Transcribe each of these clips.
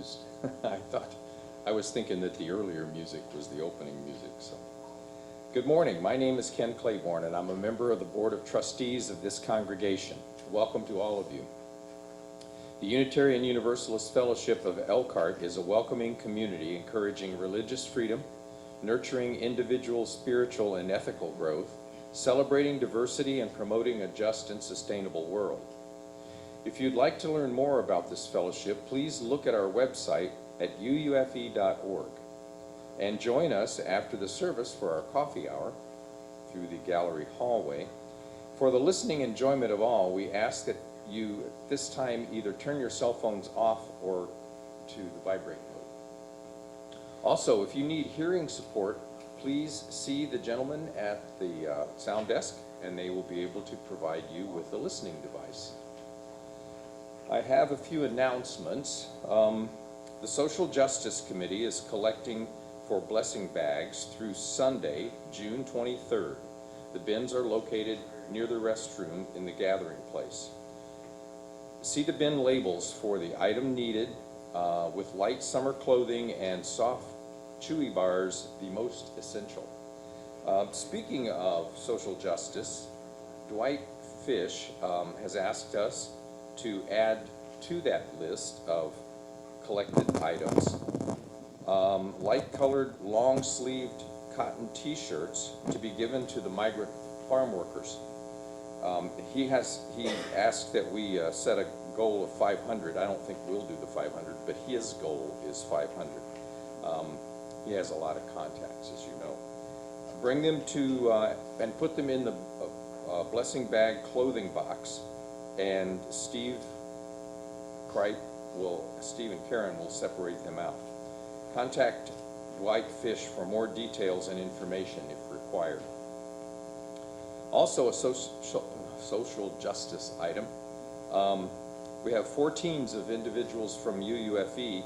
confused. I was thinking that the earlier music was the opening music. So, good morning. My name is Ken Claiborne, and I'm a member of the Board of Trustees of this congregation. Welcome to all of you. The Unitarian Universalist Fellowship of Elkhart is a welcoming community encouraging religious freedom, nurturing individual spiritual and ethical growth, celebrating diversity, and promoting a just and sustainable world. If you'd like to learn more about this fellowship, please look at our website at uufe.org and join us after the service for our coffee hour through the gallery hallway. For the listening enjoyment of all, we ask that you at this time either turn your cell phones off or to the vibrate mode. Also, if you need hearing support, please see the gentleman at the sound desk, and they will be able to provide you with a listening device. I have a few announcements. The Social Justice Committee is collecting for blessing bags through Sunday, June 23rd. The bins are located near the restroom in the gathering place. See the bin labels for the item needed, with light summer clothing and soft chewy bars the most essential. Speaking of social justice, Dwight Fish has asked us to add to that list of collected items light-colored, long-sleeved cotton t-shirts to be given to the migrant farm workers. He asked that we set a goal of 500. I don't think we'll do the 500, but his goal is 500. He has a lot of contacts, as you know. Bring them to and put them in the blessing bag clothing box, and Steve and Karen will separate them out. Contact Dwight Fish for more details and information if required. Also, a social justice item. We have 4 teams of individuals from UUFE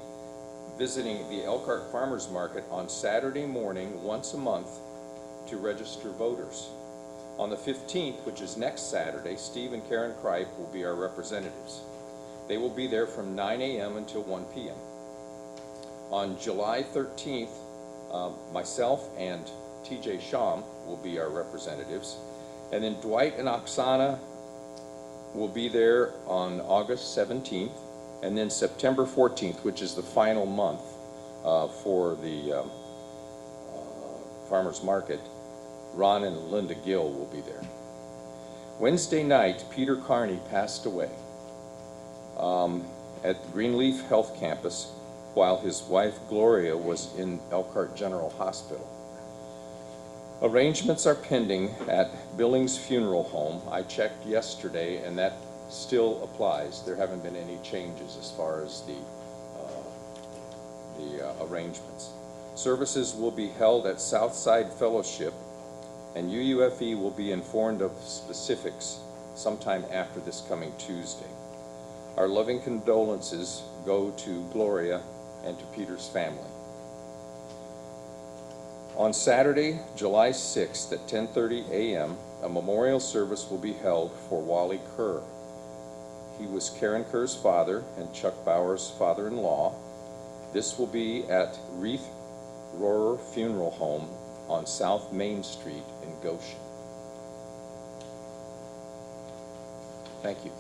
visiting the Elkhart Farmers Market on Saturday morning once a month to register voters. On the 15th, which is next Saturday, Steve and Karen Kripe will be our representatives. They will be there from 9 a.m. until 1 p.m. On July 13th, myself and TJ Sham will be our representatives. And then Dwight and Oksana will be there on August 17th. And then September 14th, which is the final month for the farmers market, Ron and Linda Gill will be there. Wednesday night, Peter Carney passed away at Greenleaf Health Campus while his wife Gloria was in Elkhart General Hospital. Arrangements are pending at Billings Funeral Home. I checked yesterday, and that still applies. There haven't been any changes as far as the arrangements. Services will be held at Southside Fellowship, and UUFE will be informed of specifics sometime after this coming Tuesday. Our loving condolences go to Gloria and to Peter's family. On Saturday, July 6th at 10:30 a.m., a memorial service will be held for Wally Kerr. He was Karen Kerr's father and Chuck Bauer's father-in-law. This will be at Reith Rohrer Funeral Home on South Main Street in Goshen. Thank you.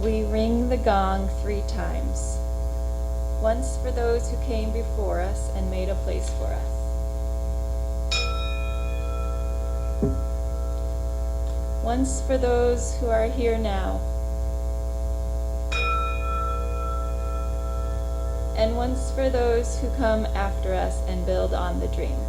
We ring the gong 3 times. Once for those who came before us and made a place for us. Once for those who are here now. And once for those who come after us and build on the dream.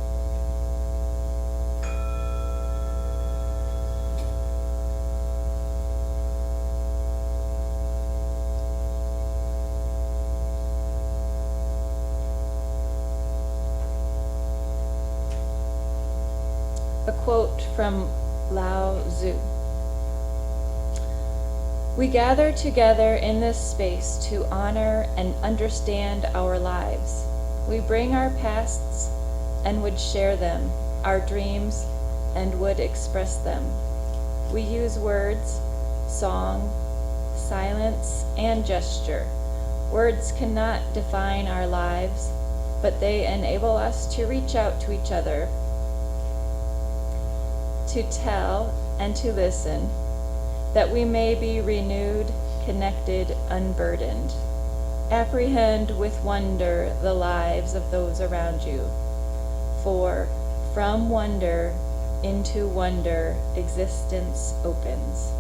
A quote from Lao Tzu. We gather together in this space to honor and understand our lives. We bring our pasts and would share them, our dreams and would express them. We use words, song, silence, and gesture. Words cannot define our lives, but they enable us to reach out to each other, to tell and to listen, that we may be renewed, connected, unburdened. Apprehend with wonder the lives of those around you, for from wonder into wonder existence opens.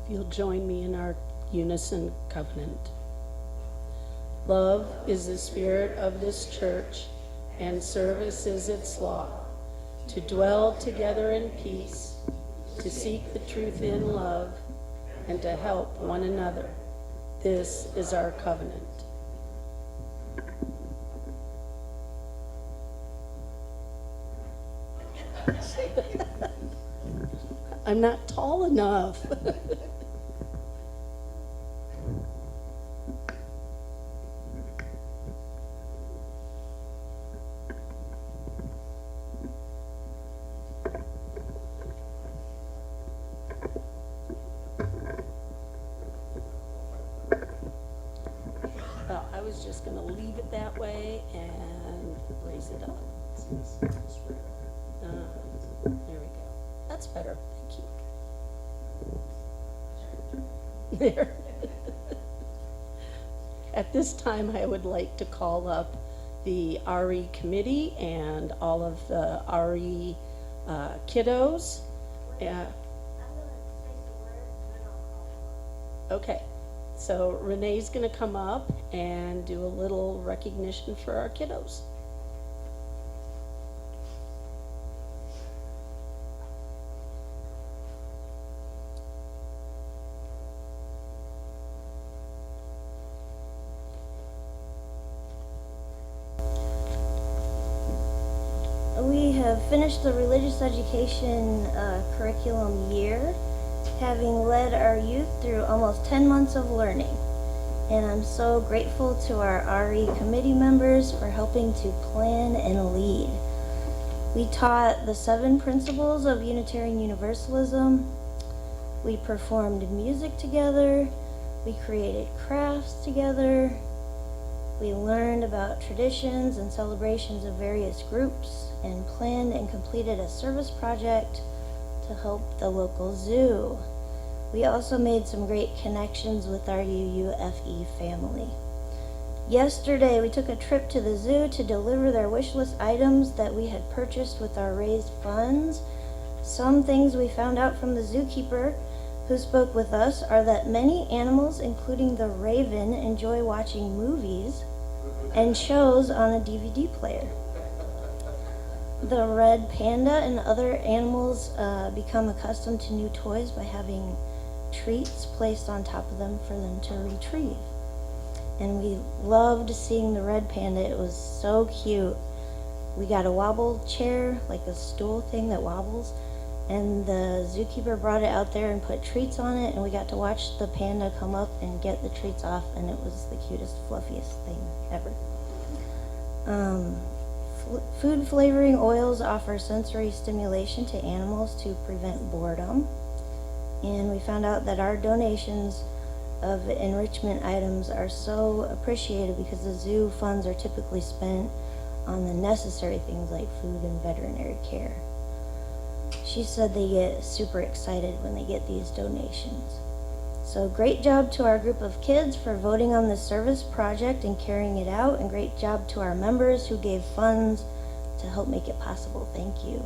If you'll join me in our unison covenant. Love is the spirit of this church, and service is its law. To dwell together in peace, to seek the truth in love, and to help one another. This is our covenant. I'm not tall enough. I was just going to leave it that way and raise it up. There we go. That's better. Thank you. There. At this time, I would like to call up the RE committee and all of the RE kiddos. Okay, so Renee's going to come up and do a little recognition for our kiddos. We have finished the religious education curriculum year, having led our youth through almost 10 months of learning. And I'm so grateful to our RE committee members for helping to plan and lead. We taught the 7 principles of Unitarian Universalism. We performed music together. We created crafts together. We learned about traditions and celebrations of various groups and planned and completed a service project to help the local zoo. We also made some great connections with our UUFE family. Yesterday, we took a trip to the zoo to deliver their wish list items that we had purchased with our raised funds. Some things we found out from the zookeeper who spoke with us are that many animals, including the raven, enjoy watching movies and shows on a DVD player. The red panda and other animals become accustomed to new toys by having treats placed on top of them for them to retrieve. And we loved seeing the red panda. It was so cute. We got a wobble chair, like a stool thing that wobbles, and the zookeeper brought it out there and put treats on it, and we got to watch the panda come up and get the treats off, and it was the cutest, fluffiest thing ever. Food flavoring oils offer sensory stimulation to animals to prevent boredom. And we found out that our donations of enrichment items are so appreciated because the zoo funds are typically spent on the necessary things like food and veterinary care. She said they get super excited when they get these donations. So great job to our group of kids for voting on this service project and carrying it out, and great job to our members who gave funds to help make it possible. Thank you.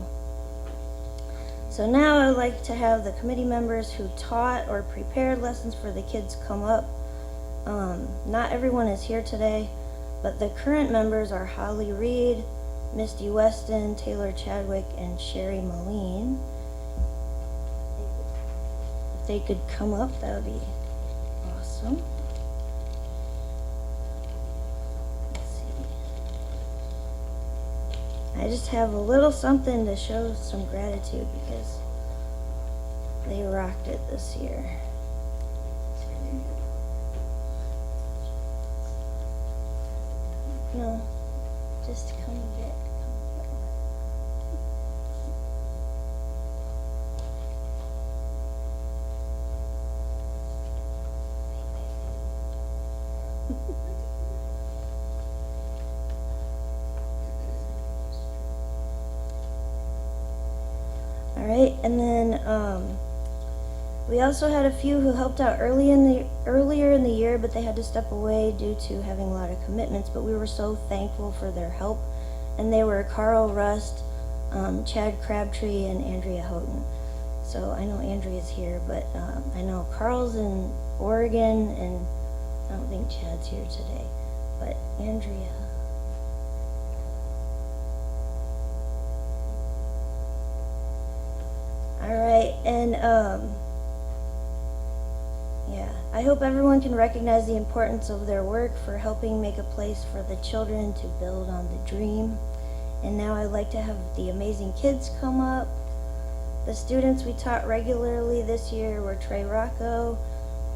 So now I would like to have the committee members who taught or prepared lessons for the kids come up. Not everyone is here today, but the current members are Holly Reed, Misty Weston, Taylor Chadwick, and Sherry Moline. If they could come up, that would be awesome. Let's see. I just have a little something to show some gratitude because they rocked it this year. No, just come and get. All right, and then we also had a few who helped out earlier in the year, but they had to step away due to having a lot of commitments. But we were so thankful for their help, and they were Carl Rust, Chad Crabtree, and Andrea Houghton. So I know Andrea's here, but I know Carl's in Oregon, and I don't think Chad's here today. But Andrea. All right, and yeah, I hope everyone can recognize the importance of their work for helping make a place for the children to build on the dream. And now I'd like to have the amazing kids come up. The students we taught regularly this year were Trey Rocco,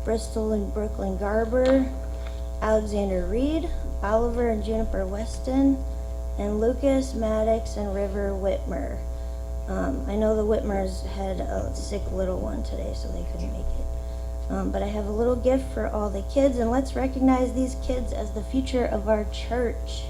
Bristol and Brooklyn Garber, Alexander Reed, Oliver and Juniper Weston, and Lucas Maddox and River Whitmer. I know the Whitmers had a sick little one today, so they couldn't make it. But I have a little gift for all the kids, and let's recognize these kids as the future of our church.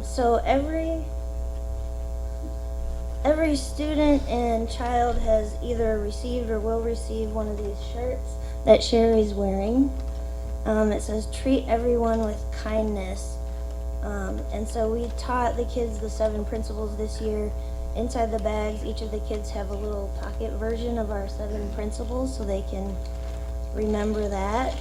So every student and child has either received or will receive one of these shirts that Sherry's wearing. It says, "Treat everyone with kindness." And so we taught the kids the 7 principles this year. Inside the bags, each of the kids have a little pocket version of our 7 principles so they can remember that.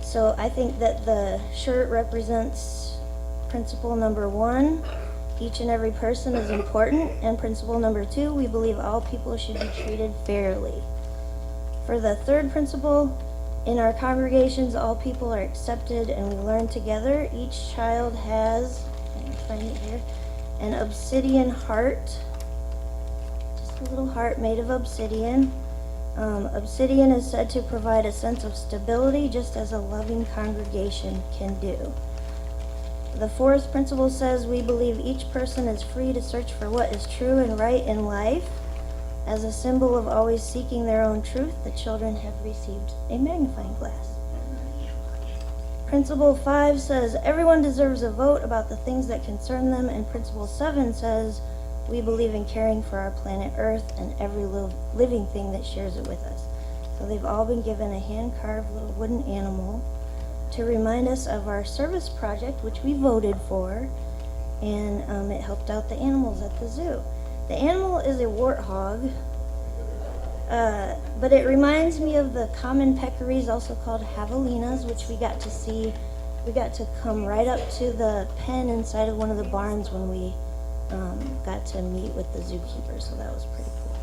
So I think that the shirt represents principle number 1, each and every person is important, and principle number 2, we believe all people should be treated fairly. For the 3rd principle, in our congregations, all people are accepted and we learn together. Each child has, I can find it here, an obsidian heart, just a little heart made of obsidian. Obsidian is said to provide a sense of stability, just as a loving congregation can do. The 4th principle says we believe each person is free to search for what is true and right in life. As a symbol of always seeking their own truth, the children have received a magnifying glass. Principle 5 says everyone deserves a vote about the things that concern them, and Principle 7 says we believe in caring for our planet Earth and every living thing that shares it with us. So they've all been given a hand-carved little wooden animal to remind us of our service project, which we voted for, and it helped out the animals at the zoo. The animal is a warthog, but it reminds me of the common peccaries, also called javelinas, which we got to see. We got to come right up to the pen inside of one of the barns when we got to meet with the zookeeper, so that was pretty cool.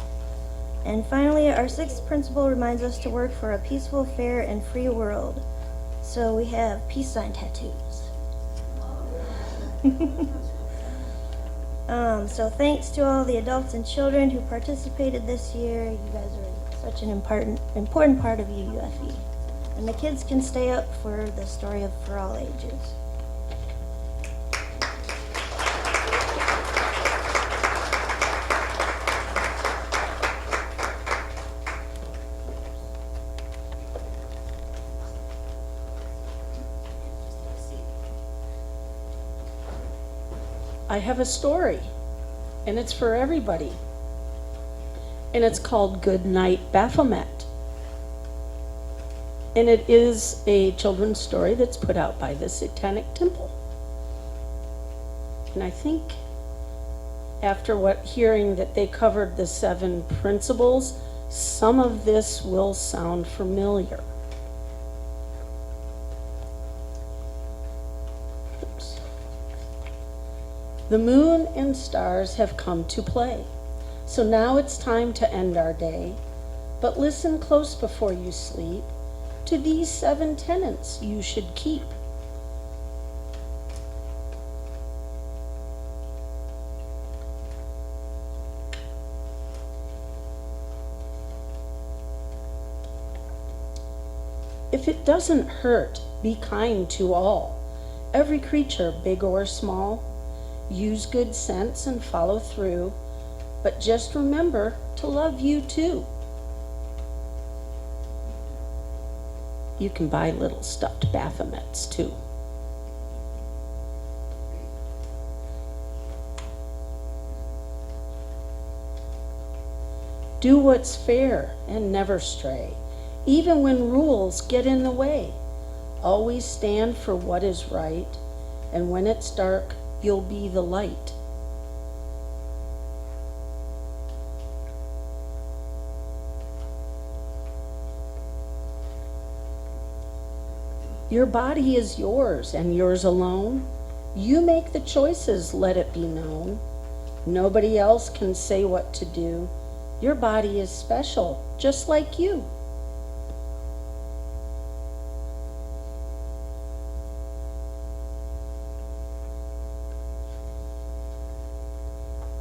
And finally, our 6th principle reminds us to work for a peaceful, fair, and free world. So we have peace sign tattoos. So thanks to all the adults and children who participated this year. You guys are such an important part of UUFE. And the kids can stay up for the story of For All Ages. I have a story, and it's for everybody. And it's called Good Night Baphomet. And it is a children's story that's put out by the Satanic Temple. And I think after hearing that they covered the 7 principles, some of this will sound familiar. Oops. The moon and stars have come to play. So now it's time to end our day. But listen close before you sleep to these 7 tenets you should keep. If it doesn't hurt, be kind to all. Every creature, big or small. Use good sense and follow through, but just remember to love you too. You can buy little stuffed Baphomets too. Do what's fair and never stray, even when rules get in the way. Always stand for what is right, and when it's dark, you'll be the light. Your body is yours and yours alone. You make the choices, let it be known. Nobody else can say what to do. Your body is special, just like you.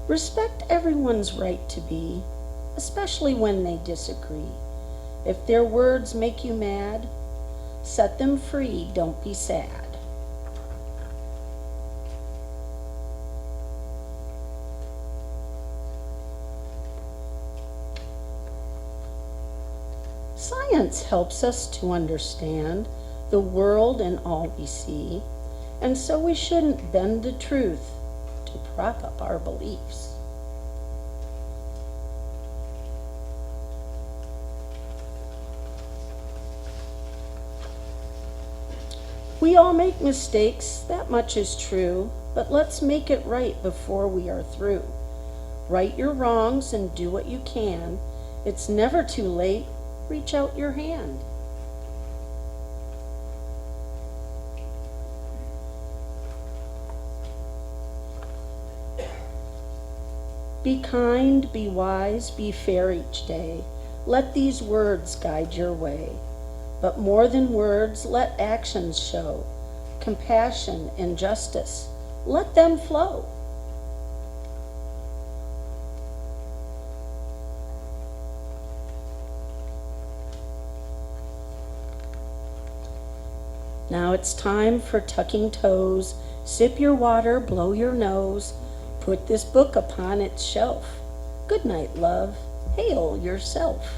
Respect everyone's right to be, especially when they disagree. If their words make you mad, set them free, don't be sad. Science helps us to understand the world and all we see, and so we shouldn't bend the truth to prop up our beliefs. We all make mistakes, that much is true, but let's make it right before we are through. Right your wrongs and do what you can. It's never too late, reach out your hand. Be kind, be wise, be fair each day. Let these words guide your way. But more than words, let actions show. Compassion and justice, let them flow. Now it's time for tucking toes. Sip your water, blow your nose. Put this book upon its shelf. Good night, love. Hail yourself.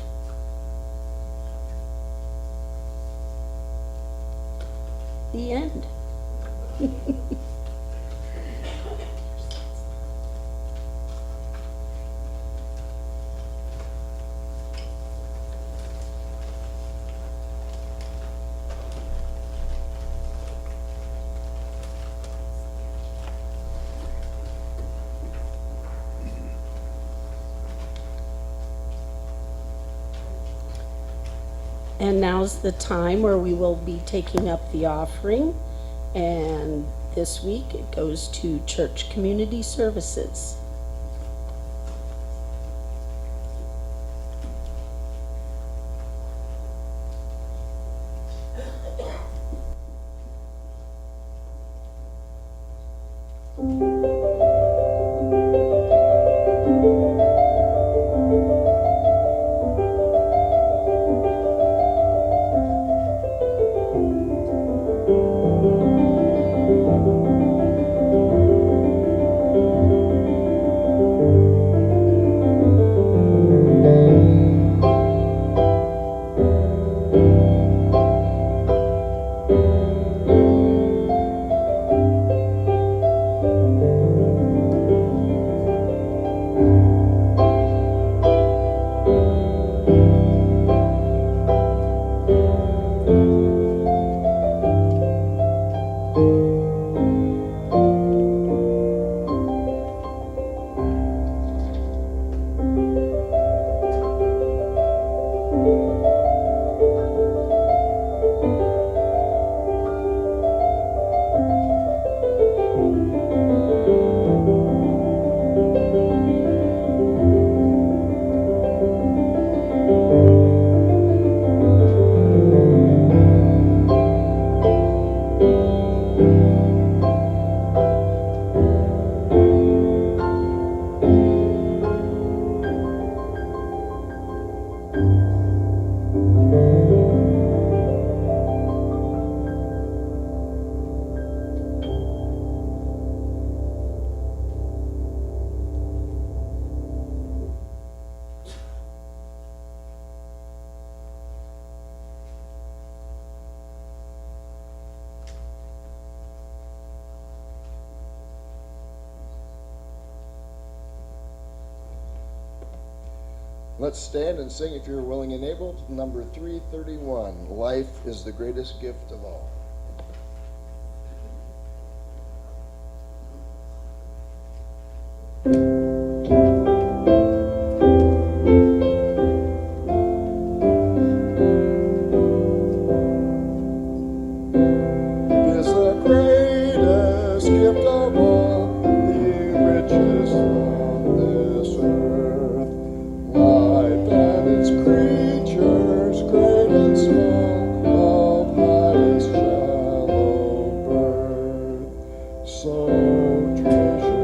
The end. And now's the time where we will be taking up the offering. And this week it goes to Church Community Services. Let's stand and sing, if you're willing and able, number 331, Life is the Greatest Gift of All. Is the greatest gift of all, the richest on this earth. Life and its creatures, great and small, of highest shallow birth, so treasured.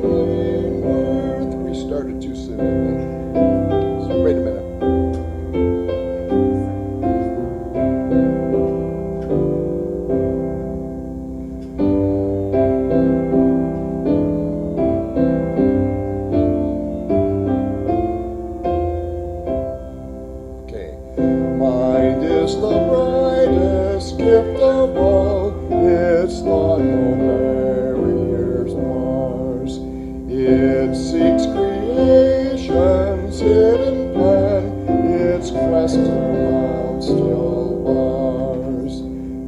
Worth. We started too soon, I think. So wait a minute. Mind is the brightest gift of all, its thought no barriers mars. It seeks creation's hidden plan, its quest around still bars.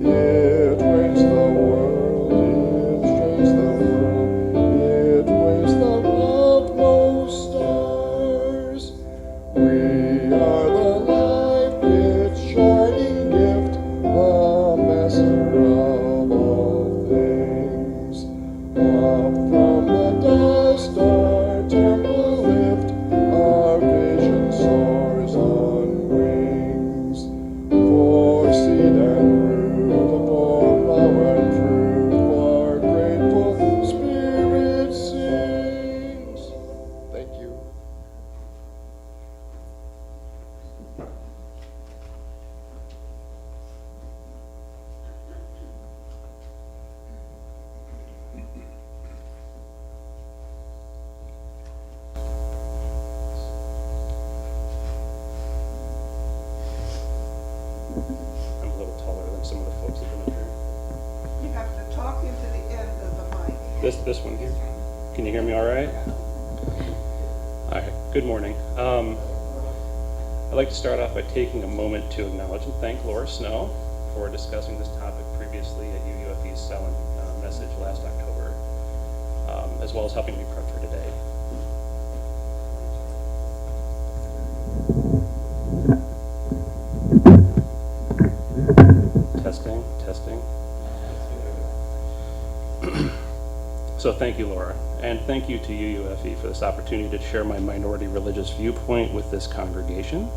It weighs the world, it strains the world, it weighs the loved stars. We are the life, its shining gift, the messer of all things. Up from the dust our temple lift, our vision soars on wings. For seed and root, for flower and fruit, our grateful spirit sings. Thank you. I'm a little taller than some of the folks that have been up here. You have to talk into the end of the mic. This one here. Can you hear me all right? All right, good morning. I'd like to start off by taking a moment to acknowledge and thank Laura Snow for discussing this topic previously at UUFE's Selling message last October, as well as helping me prep for today. Testing. So thank you, Laura, and thank you to UUFE for this opportunity to share my minority religious viewpoint with this congregation.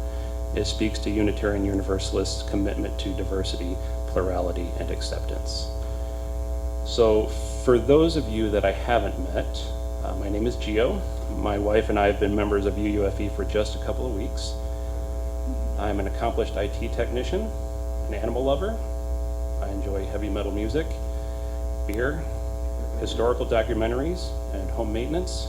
It speaks to Unitarian Universalists' commitment to diversity, plurality, and acceptance. So for those of you that I haven't met, my name is Geo. My wife and I have been members of UUFE for just a couple of weeks. I'm an accomplished IT technician, an animal lover. I enjoy heavy metal music, beer, historical documentaries, and home maintenance.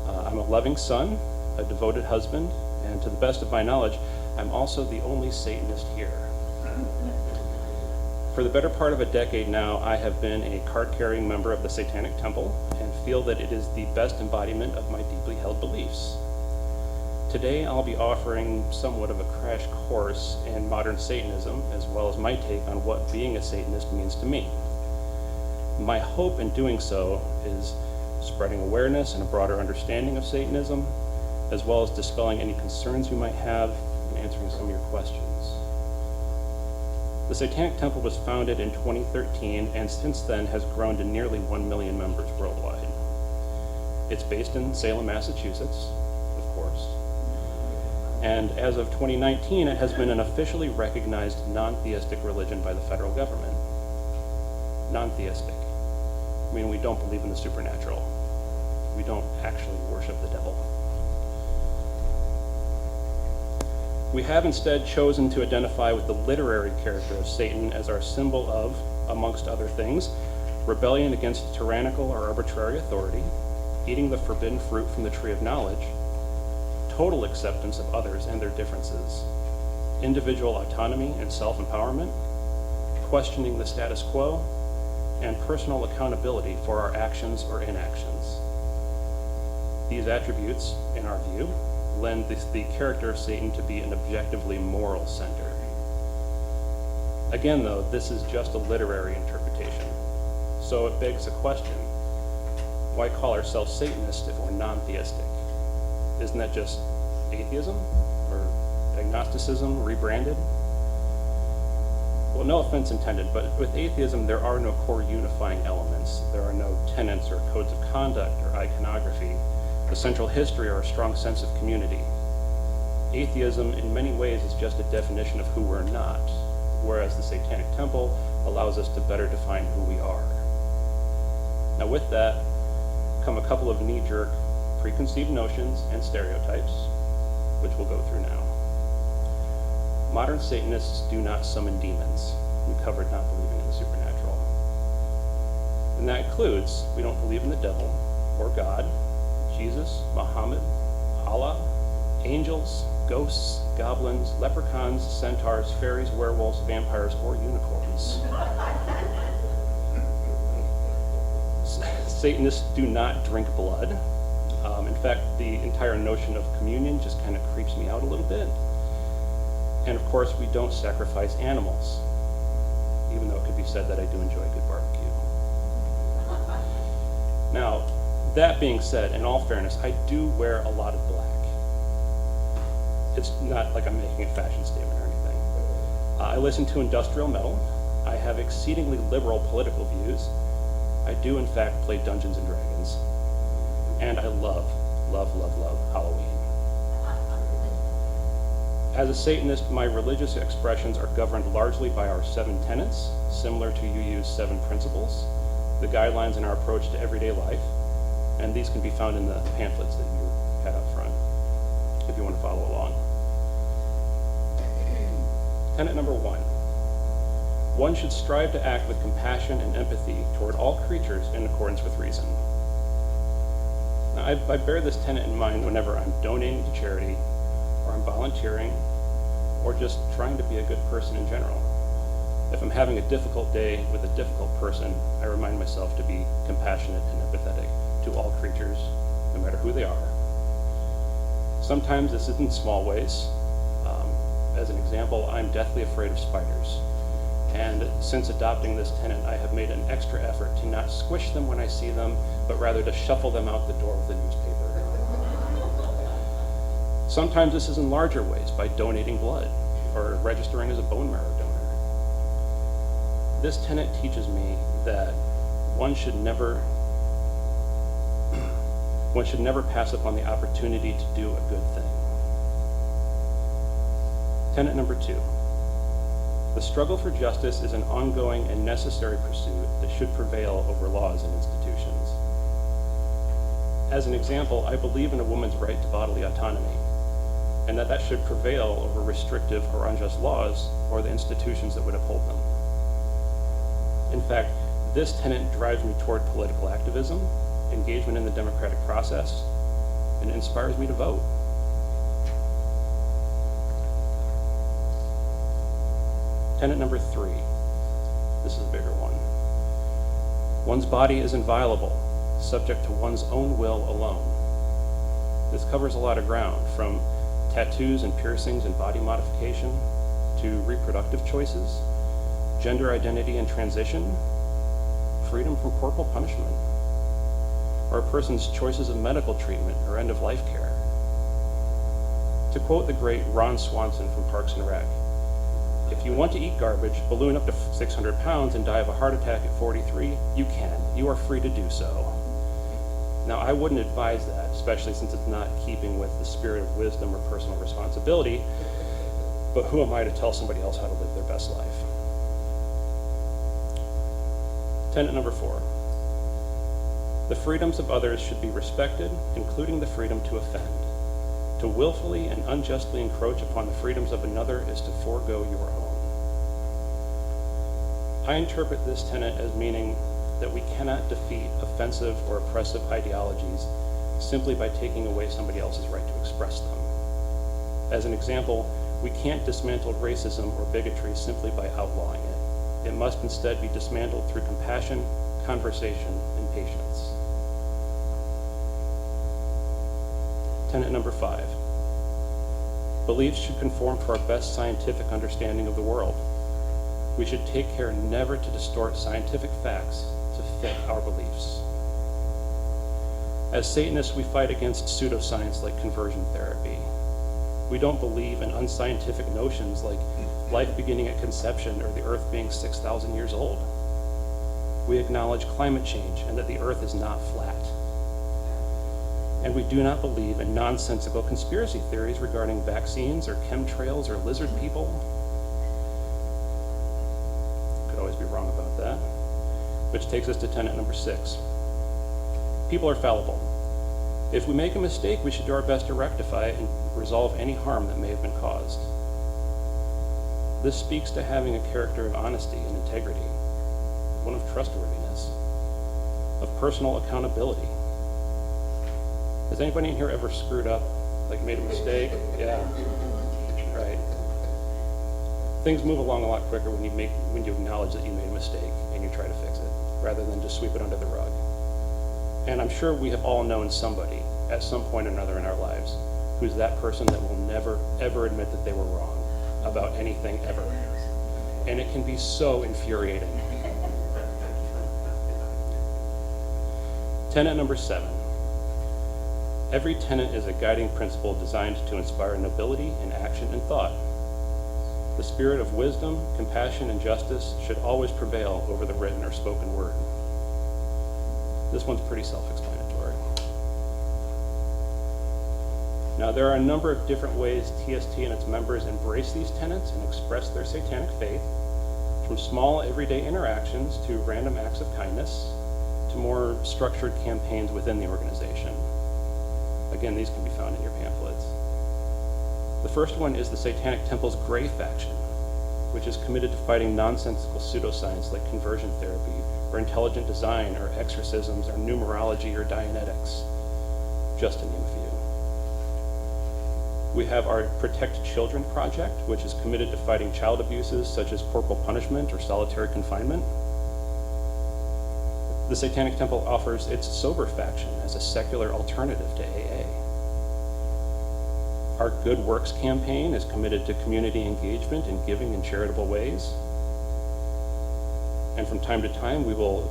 I'm a loving son, a devoted husband, and to the best of my knowledge, I'm also the only Satanist here. For the better part of a decade now, I have been a card-carrying member of the Satanic Temple and feel that it is the best embodiment of my deeply held beliefs. Today, I'll be offering somewhat of a crash course in modern Satanism, as well as my take on what being a Satanist means to me. My hope in doing so is spreading awareness and a broader understanding of Satanism, as well as dispelling any concerns you might have and answering some of your questions. The Satanic Temple was founded in 2013 and since then has grown to nearly 1 million members worldwide. It's based in Salem, Massachusetts, of course. And as of 2019, it has been an officially recognized non-theistic religion by the federal government. Non-theistic. I mean, we don't believe in the supernatural. We don't actually worship the devil. We have instead chosen to identify with the literary character of Satan as our symbol of, amongst other things, rebellion against tyrannical or arbitrary authority, eating the forbidden fruit from the tree of knowledge, total acceptance of others and their differences, individual autonomy and self-empowerment, questioning the status quo, and personal accountability for our actions or inactions. These attributes, in our view, lend the character of Satan to be an objectively moral center. Again, though, this is just a literary interpretation, so it begs the question, why call ourselves Satanists if we're non-theistic? Isn't that just atheism or agnosticism rebranded? Well, no offense intended, but with atheism, there are no core unifying elements. There are no tenets or codes of conduct or iconography, the central history or a strong sense of community. Atheism, in many ways, is just a definition of who we're not, whereas the Satanic Temple allows us to better define who we are. Now, with that come a couple of knee-jerk preconceived notions and stereotypes, which we'll go through now. Modern Satanists do not summon demons. We covered not believing in the supernatural. And that includes, we don't believe in the devil or God, Jesus, Muhammad, Allah, angels, ghosts, goblins, leprechauns, centaurs, fairies, werewolves, vampires, or unicorns. Satanists do not drink blood. In fact, the entire notion of communion just kind of creeps me out a little bit. And of course, we don't sacrifice animals, even though it could be said that I do enjoy a good barbecue. Now, that being said, in all fairness, I do wear a lot of black. It's not like I'm making a fashion statement or anything. I listen to industrial metal. I have exceedingly liberal political views. I do, in fact, play Dungeons and Dragons. And I love, love, love, love Halloween. As a Satanist, my religious expressions are governed largely by our 7 tenets, similar to UU's 7 principles, the guidelines in our approach to everyday life, and these can be found in the pamphlets that you had up front, if you want to follow along. Tenet number 1. One should strive to act with compassion and empathy toward all creatures in accordance with reason. Now, I bear this tenet in mind whenever I'm donating to charity, or I'm volunteering, or just trying to be a good person in general. If I'm having a difficult day with a difficult person, I remind myself to be compassionate and empathetic to all creatures, no matter who they are. Sometimes this is in small ways. As an example, I'm deathly afraid of spiders. And since adopting this tenet, I have made an extra effort to not squish them when I see them, but rather to shuffle them out the door with a newspaper. Sometimes this is in larger ways, by donating blood or registering as a bone marrow donor. This tenet teaches me that one should never pass up on the opportunity to do a good thing. Tenet number 2. The struggle for justice is an ongoing and necessary pursuit that should prevail over laws and institutions. As an example, I believe in a woman's right to bodily autonomy, and that should prevail over restrictive or unjust laws or the institutions that would uphold them. In fact, this tenet drives me toward political activism, engagement in the democratic process, and inspires me to vote. Tenet number 3. This is a bigger one. One's body is inviolable, subject to one's own will alone. This covers a lot of ground, from tattoos and piercings and body modification, to reproductive choices, gender identity and transition, freedom from corporal punishment, or a person's choices of medical treatment or end-of-life care. To quote the great Ron Swanson from Parks and Rec, if you want to eat garbage, balloon up to 600 pounds, and die of a heart attack at 43, you can. You are free to do so. Now, I wouldn't advise that, especially since it's not keeping with the spirit of wisdom or personal responsibility, but who am I to tell somebody else how to live their best life? Tenet number 4. The freedoms of others should be respected, including the freedom to offend. To willfully and unjustly encroach upon the freedoms of another is to forego your own. I interpret this tenet as meaning that we cannot defeat offensive or oppressive ideologies simply by taking away somebody else's right to express them. As an example, we can't dismantle racism or bigotry simply by outlawing it. It must instead be dismantled through compassion, conversation, and patience. Tenet number 5. Beliefs should conform to our best scientific understanding of the world. We should take care never to distort scientific facts to fit our beliefs. As Satanists, we fight against pseudoscience like conversion therapy. We don't believe in unscientific notions like life beginning at conception or the earth being 6,000 years old. We acknowledge climate change and that the earth is not flat. And we do not believe in nonsensical conspiracy theories regarding vaccines or chemtrails or lizard people. Could always be wrong about that. Which takes us to tenet number 6. People are fallible. If we make a mistake, we should do our best to rectify it and resolve any harm that may have been caused. This speaks to having a character of honesty and integrity, one of trustworthiness, of personal accountability. Has anybody in here ever screwed up, like made a mistake? Yeah, right. Things move along a lot quicker when you acknowledge that you made a mistake and you try to fix it, rather than just sweep it under the rug. And I'm sure we have all known somebody at some point or another in our lives who's that person that will never, ever admit that they were wrong about anything ever. And it can be so infuriating. Tenet number 7. Every tenet is a guiding principle designed to inspire nobility in action and thought. The spirit of wisdom, compassion, and justice should always prevail over the written or spoken word. This one's pretty self-explanatory. Now, there are a number of different ways TST and its members embrace these tenets and express their satanic faith, from small everyday interactions to random acts of kindness, to more structured campaigns within the organization. Again, these can be found in your pamphlets. The first one is the Satanic Temple's Gray Faction, which is committed to fighting nonsensical pseudoscience like conversion therapy, or intelligent design, or exorcisms, or numerology, or Dianetics, just to name a few. We have our Protect Children project, which is committed to fighting child abuses such as corporal punishment or solitary confinement. The Satanic Temple offers its Sober Faction as a secular alternative to AA. Our Good Works campaign is committed to community engagement and giving in charitable ways. And from time to time, we will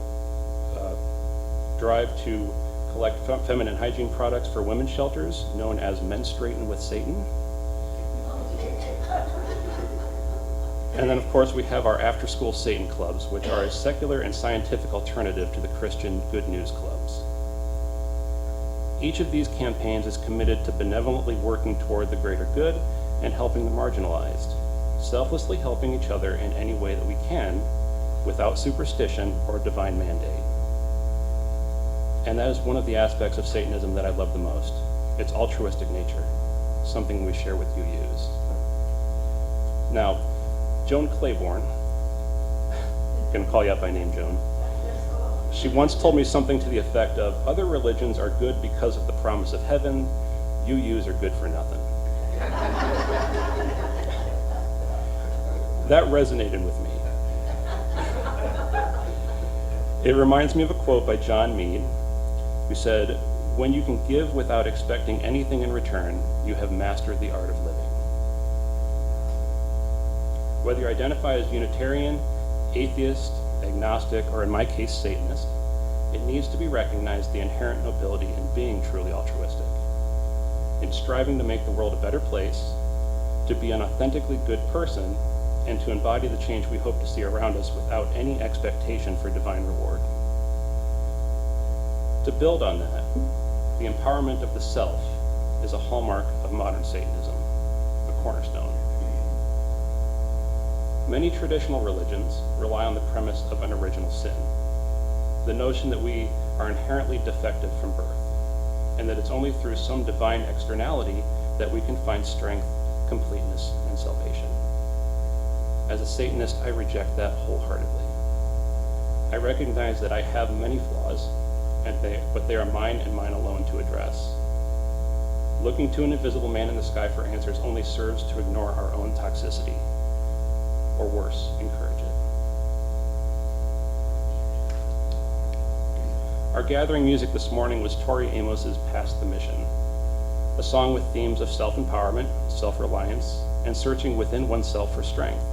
drive to collect feminine hygiene products for women's shelters, known as Menstruating with Satan. And then, of course, we have our after-school Satan clubs, which are a secular and scientific alternative to the Christian Good News clubs. Each of these campaigns is committed to benevolently working toward the greater good and helping the marginalized, selflessly helping each other in any way that we can, without superstition or divine mandate. And that is one of the aspects of Satanism that I love the most, its altruistic nature, something we share with UUs. Now, Joan Claiborne, I'm gonna call you up by name, Joan. She once told me something to the effect of, other religions are good because of the promise of heaven, UUs are good for nothing. That resonated with me. It reminds me of a quote by John Meade, who said, "When you can give without expecting anything in return, you have mastered the art of living." Whether you identify as Unitarian, atheist, agnostic, or in my case, Satanist, it needs to be recognized the inherent nobility in being truly altruistic, in striving to make the world a better place, to be an authentically good person, and to embody the change we hope to see around us without any expectation for divine reward. To build on that, the empowerment of the self is a hallmark of modern Satanism, a cornerstone. Many traditional religions rely on the premise of an original sin, the notion that we are inherently defective from birth, and that it's only through some divine externality that we can find strength, completeness, and salvation. As a Satanist, I reject that wholeheartedly. I recognize that I have many flaws, but they are mine and mine alone to address. Looking to an invisible man in the sky for answers only serves to ignore our own toxicity, or worse, encourage it. Our gathering music this morning was Tori Amos's Past the Mission, a song with themes of self-empowerment, self-reliance, and searching within oneself for strength.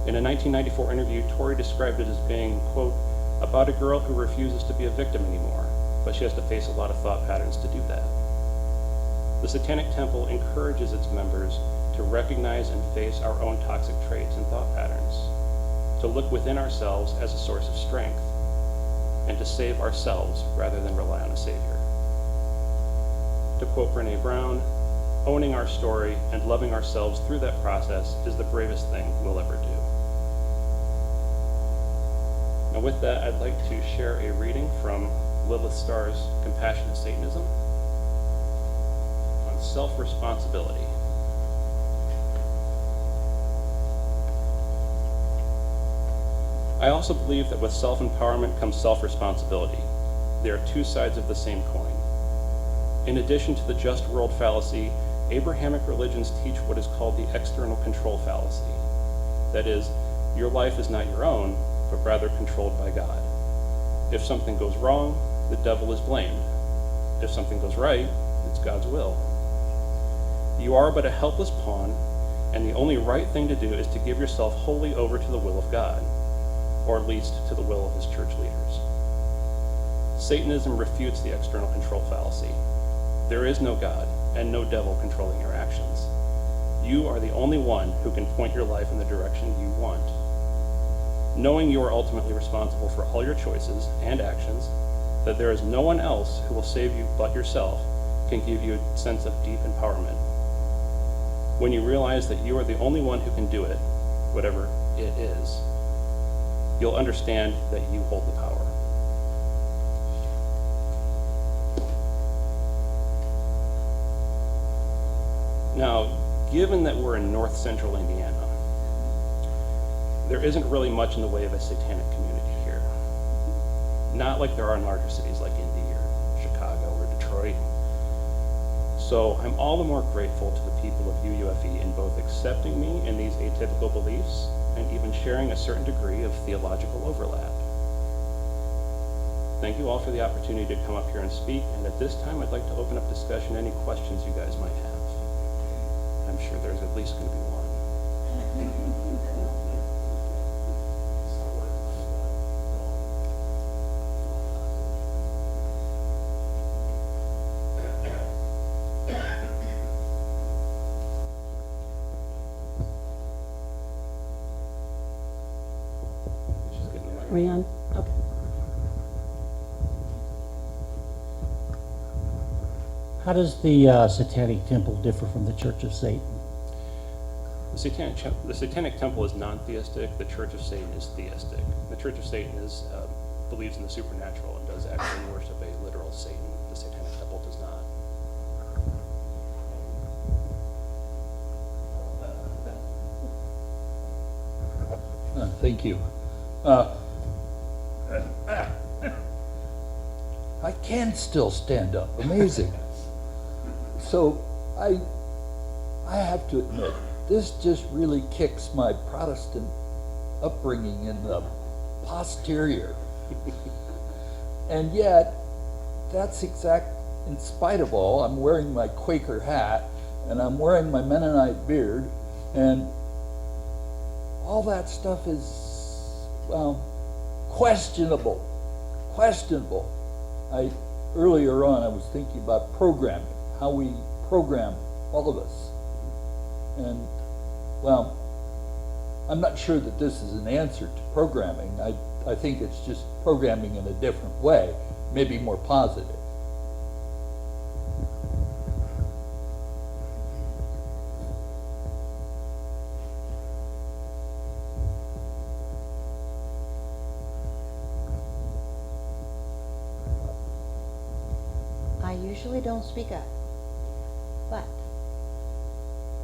In a 1994 interview, Tori described it as being, quote, about a girl who refuses to be a victim anymore, but she has to face a lot of thought patterns to do that. The Satanic Temple encourages its members to recognize and face our own toxic traits and thought patterns, to look within ourselves as a source of strength, and to save ourselves rather than rely on a savior. To quote Renee Brown, owning our story and loving ourselves through that process is the bravest thing we'll ever do. And with that, I'd like to share a reading from Lilith Starr's Compassionate Satanism on self-responsibility. I also believe that with self-empowerment comes self-responsibility. They are two sides of the same coin. In addition to the just world fallacy, Abrahamic religions teach what is called the external control fallacy. That is, your life is not your own, but rather controlled by God. If something goes wrong, the devil is blamed. If something goes right, it's God's will. You are but a helpless pawn, and the only right thing to do is to give yourself wholly over to the will of God, or at least to the will of his church leaders. Satanism refutes the external control fallacy. There is no God and no devil controlling your actions. You are the only one who can point your life in the direction you want. Knowing you are ultimately responsible for all your choices and actions, that there is no one else who will save you but yourself, can give you a sense of deep empowerment. When you realize that you are the only one who can do it, whatever it is, you'll understand that you hold the power. Now, given that we're in north central Indiana, there isn't really much in the way of a satanic community here. Not like there are in larger cities like Indy or Chicago or Detroit. So I'm all the more grateful to the people of UUFE in both accepting me in these atypical beliefs and even sharing a certain degree of theological overlap. Thank you all for the opportunity to come up here and speak, and at this time I'd like to open up discussion, any questions you guys might have. I'm sure there's at least going to be one. She's getting the mic. Are we on? Okay. How does the Satanic Temple differ from the Church of Satan? The Satanic Temple is non-theistic. The Church of Satan is theistic. The Church of Satan believes in the supernatural and does actually worship a literal Satan. The Satanic Temple does not. Thank you. I can still stand up. Amazing. So I have to admit, this just really kicks my Protestant upbringing in the posterior. And yet, in spite of all, I'm wearing my Quaker hat, and I'm wearing my Mennonite beard, and all that stuff is, well, questionable. Earlier on, I was thinking about programming, how we program all of us. And, well, I'm not sure that this is an answer to programming. I think it's just programming in a different way, maybe more positive. I usually don't speak up, but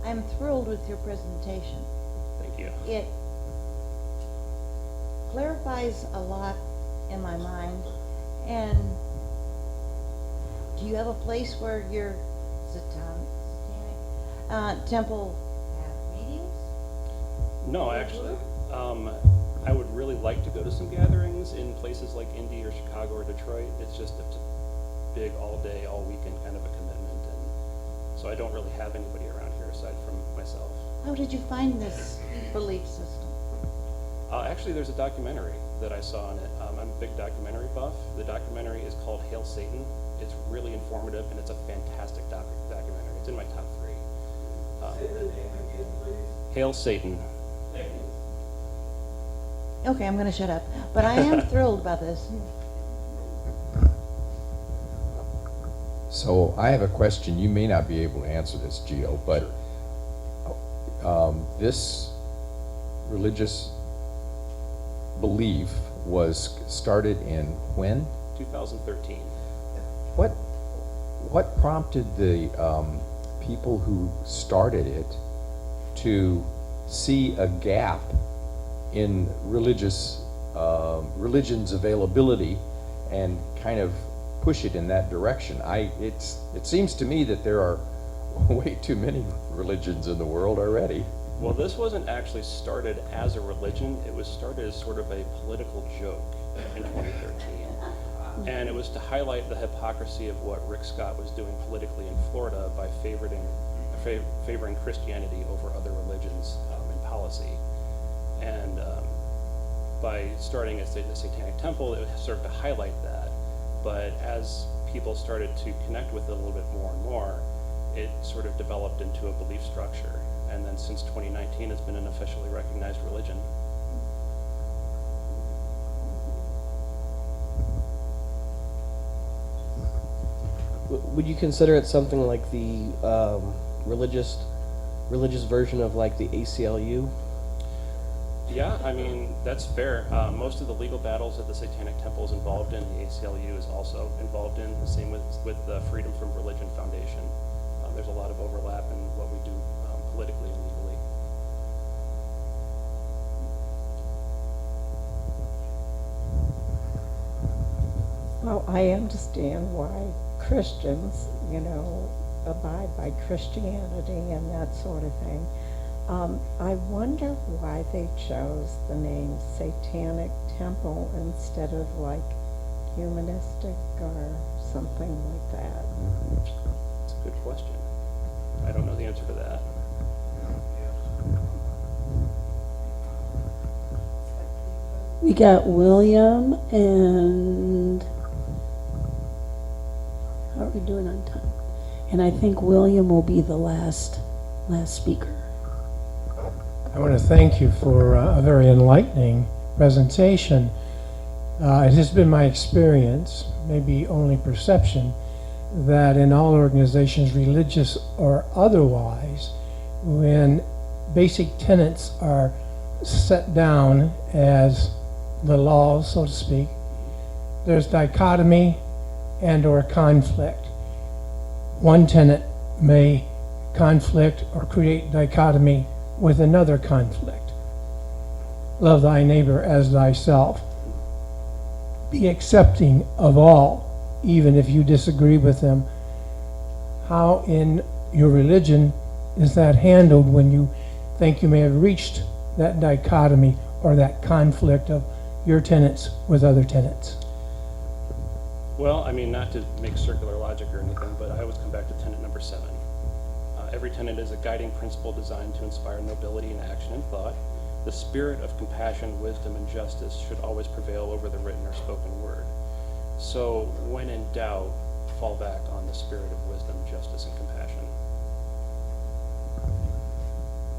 I'm thrilled with your presentation. Thank you. It clarifies a lot in my mind. And do you have a place where your Satanic Temple have meetings? No, actually, I would really like to go to some gatherings in places like Indy or Chicago or Detroit, it's just a big all day, all weekend kind of a commitment. And so I don't really have anybody around here aside from myself. How did you find this belief system? Actually, there's a documentary that I saw on it. I'm a big documentary buff. The documentary is called Hail Satan. It's really informative, and it's a fantastic documentary. It's in my top 3. Say the name again, please. Hail Satan. Okay, I'm gonna shut up, but I am thrilled about this. So I have a question. You may not be able to answer this, Geo, but this religious belief was started in when? 2013. What prompted the people who started it to see a gap in religion's availability and kind of push it in that direction? It seems to me that there are way too many religions in the world already. Well, this wasn't actually started as a religion. It was started as sort of a political joke in 2013. And it was to highlight the hypocrisy of what Rick Scott was doing politically in Florida by favoring Christianity over other religions in policy. And by starting at the Satanic Temple, it served to highlight that. But as people started to connect with it a little bit more and more, it sort of developed into a belief structure. And then since 2019, it's been an officially recognized religion. Would you consider it something like the religious version of like the ACLU? Yeah, I mean, that's fair. Most of the legal battles that the Satanic Temple is involved in, the ACLU is also involved in. The same with the Freedom from Religion Foundation. There's a lot of overlap in what we do politically and legally. Well, I understand why Christians, abide by Christianity and that sort of thing. I wonder why they chose the name Satanic Temple instead of like humanistic or something like that. That's a good question. I don't know the answer to that. We got William and how are we doing on time? And I think William will be the last speaker. I want to thank you for a very enlightening presentation. It has been my experience, maybe only perception, that in all organizations, religious or otherwise, when basic tenets are set down as the law, so to speak, there's dichotomy and or conflict. One tenet may conflict or create dichotomy with another conflict. Love thy neighbor as thyself. Be accepting of all, even if you disagree with them. How in your religion is that handled when you think you may have reached that dichotomy or that conflict of your tenets with other tenets? Well, I mean, not to make circular logic or anything, but I always come back to tenet number 7. Every tenet is a guiding principle designed to inspire nobility in action and thought. The spirit of compassion, wisdom, and justice should always prevail over the written or spoken word. So, when in doubt, fall back on the spirit of wisdom, justice, and compassion.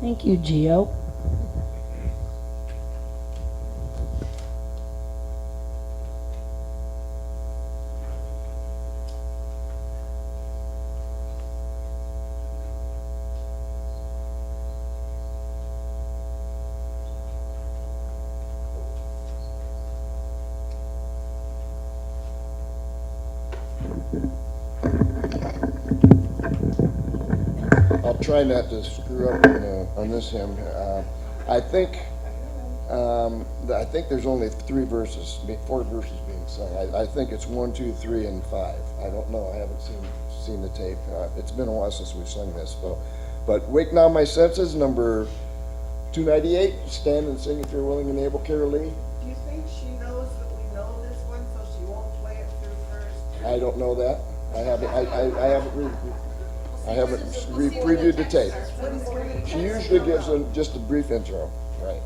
Thank you, Geo. I'll try not to screw up on this hymn. I think there's only 4 verses being sung. I think it's 1, 2, 3, and 5. I don't know. I haven't seen the tape. It's been a while since we've sung this. But Wake Now My Senses, number 298. Stand and sing if you're willing and able, Carol Lee. Do you think she knows that we know I don't know that. I haven't previewed the tape. She usually gives just a brief intro, right?